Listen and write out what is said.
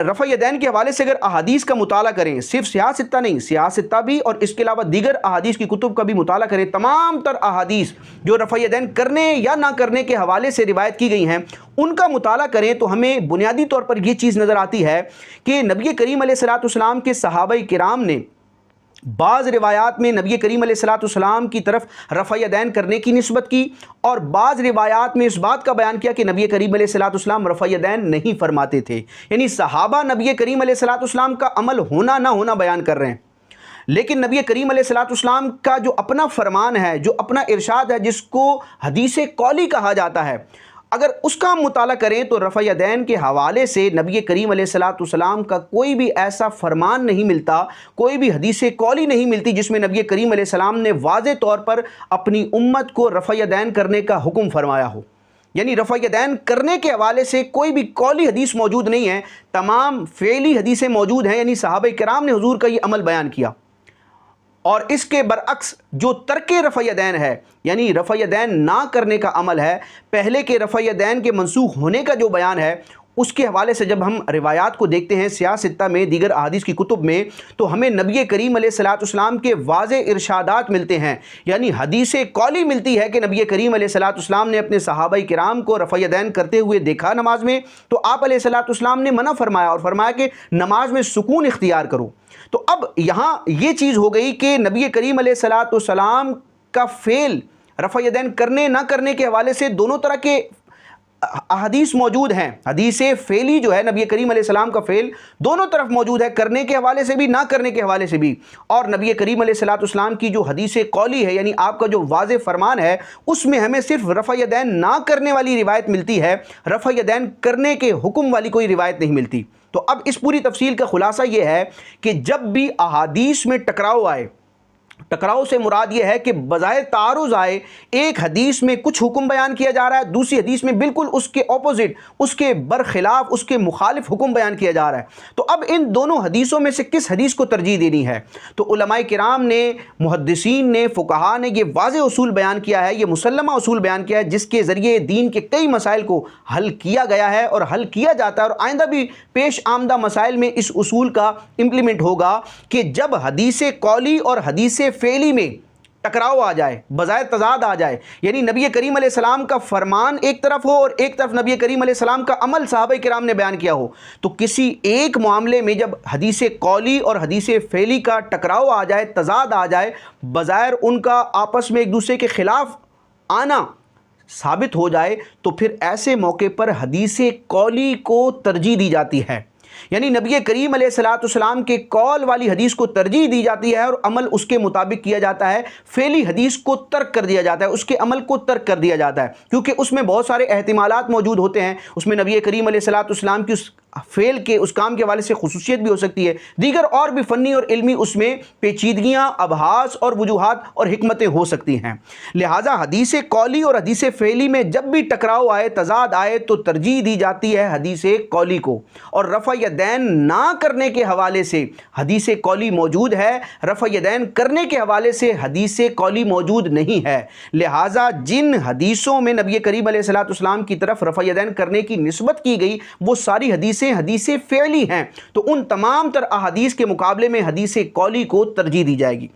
رفع یدین کے حوالے سے اگر احادیث کا مطالعہ کریں، صرف سیاہ ستہ نہیں، سیاہ ستہ بھی اور اس کے علاوہ دیگر احادیث کی کتب کا بھی مطالعہ کریں، تمام تر احادیث جو رفع یدین کرنے یا نہ کرنے کے حوالے سے روایت کی گئی ہیں ان کا مطالعہ کریں تو ہمیں بنیادی طور پر یہ چیز نظر آتی ہے کہ نبی کریم علیہ الصلوۃ والسلام کے صحابہ کرام نے بعض روایات میں نبی کریم علیہ الصلوۃ والسلام کی طرف رفع یدین کرنے کی نسبت کی، اور بعض روایات میں اس بات کا بیان کیا کہ نبی کریم علیہ الصلوۃ والسلام رفع یدین نہیں فرماتے تھے، یعنی صحابہ نبی کریم علیہ الصلوۃ والسلام کا عمل ہونا نہ ہونا بیان کر رہے ہیں، لیکن نبی کریم علیہ الصلوۃ والسلام کا جو اپنا فرمان ہے، جو اپنا ارشاد ہے، جس کو حدیث قولی کہا جاتا ہے، اگر اس کا ہم مطالعہ کریں تو رفع یدین کے حوالے سے نبی کریم علیہ الصلوۃ والسلام کا کوئی بھی ایسا فرمان نہیں ملتا، کوئی بھی حدیث قولی نہیں ملتی جس میں نبی کریم علیہ السلام نے واضح طور پر اپنی امت کو رفع یدین کرنے کا حکم فرمایا ہو۔ یعنی رفع یدین کرنے کے حوالے سے کوئی بھی قولی حدیث موجود نہیں ہے، تمام فعلی حدیثیں موجود ہیں، یعنی صحابہ کرام نے حضور کا یہ عمل بیان کیا۔ اور اس کے برعکس جو ترک رفع یدین ہے، یعنی رفع یدین نہ کرنے کا عمل ہے، پہلے کے رفع یدین کے منسوخ ہونے کا جو بیان ہے، اس کے حوالے سے جب ہم روایات کو دیکھتے ہیں سیاہ ستہ میں، دیگر احادیث کی کتب میں، تو ہمیں نبی کریم علیہ الصلوۃ والسلام کے واضح ارشادات ملتے ہیں، یعنی حدیث قولی ملتی ہے کہ نبی کریم علیہ الصلوۃ والسلام نے اپنے صحابہ کرام کو رفع یدین کرتے ہوئے دیکھا نماز میں، تو آپ علیہ الصلوۃ والسلام نے منع فرمایا اور فرمایا کہ نماز میں سکون اختیار کرو۔ تو اب یہاں یہ چیز ہو گئی کہ نبی کریم علیہ الصلوۃ والسلام کا فعل رفع یدین کرنے نہ کرنے کے حوالے سے دونوں طرح کے احادیث موجود ہیں، حدیث فعلی جو ہے نبی کریم علیہ السلام کا فعل دونوں طرف موجود ہے، کرنے کے حوالے سے بھی نہ کرنے کے حوالے سے بھی، اور نبی کریم علیہ الصلوۃ والسلام کی جو حدیث قولی ہے، یعنی آپ کا جو واضح فرمان ہے، اس میں ہمیں صرف رفع یدین نہ کرنے والی روایت ملتی ہے، رفع یدین کرنے کے حکم والی کوئی روایت نہیں ملتی۔ تو اب اس پوری تفصیل کا خلاصہ یہ ہے کہ جب بھی احادیث میں ٹکراؤ آئے، ٹکراؤ سے مراد یہ ہے کہ بظاہر تعارض آئے، ایک حدیث میں کچھ حکم بیان کیا جا رہا ہے، دوسری حدیث میں بالکل اس کے اپوزٹ، اس کے برخلاف، اس کے مخالف حکم بیان کیا جا رہا ہے، تو اب ان دونوں حدیثوں میں سے کس حدیث کو ترجیح دینی ہے؟ تو علماء کرام نے، محدثین نے، فقہاء نے یہ واضح اصول بیان کیا ہے، یہ مسلمہ اصول بیان کیا ہے، جس کے ذریعے دین کے کئی مسائل کو حل کیا گیا ہے اور حل کیا جاتا ہے، اور آئندہ بھی پیش آمدہ مسائل میں اس اصول کا امپلیمنٹ ہوگا کہ جب حدیث قولی اور حدیث فعلی میں ٹکراؤ آ جائے، بظاہر تضاد آ جائے، یعنی نبی کریم علیہ السلام کا فرمان ایک طرف ہو اور ایک طرف نبی کریم علیہ السلام کا عمل صحابہ کرام نے بیان کیا ہو، تو کسی ایک معاملے میں جب حدیث قولی اور حدیث فعلی کا ٹکراؤ آ جائے، تضاد آ جائے، بظاہر ان کا آپس میں ایک دوسرے کے خلاف آنا ثابت ہو جائے، تو پھر ایسے موقع پر حدیث قولی کو ترجیح دی جاتی ہے، یعنی نبی کریم علیہ الصلوۃ والسلام کے قول والی حدیث کو ترجیح دی جاتی ہے اور عمل اس کے مطابق کیا جاتا ہے، فعلی حدیث کو ترک کر دیا جاتا ہے، اس کے عمل کو ترک کر دیا جاتا ہے، کیونکہ اس میں بہت سارے احتمالات موجود ہوتے ہیں، اس میں نبی کریم علیہ الصلوۃ والسلام کی اس فعل کے، اس کام کے حوالے سے خصوصیت بھی ہو سکتی ہے، دیگر اور بھی فنی اور علمی اس میں پیچیدگیاں، ابحاث اور وجوہات اور حکمتیں ہو سکتی ہیں، لہٰذا حدیث قولی اور حدیث فعلی میں جب بھی ٹکراؤ آئے، تضاد آئے، تو ترجیح دی جاتی ہے حدیث قولی کو، اور رفع یدین نہ کرنے کے حوالے سے حدیث قولی موجود ہے، رفع یدین کرنے کے حوالے سے حدیث قولی موجود نہیں ہے، لہٰذا جن حدیثوں میں نبی کریم علیہ الصلوۃ والسلام کی طرف رفع یدین کرنے کی نسبت کی گئی وہ ساری حدیث فعلی ہیں، تو ان تمام تر احادیث کے مقابلے میں حدیث قولی کو ترجیح دی جائے گی۔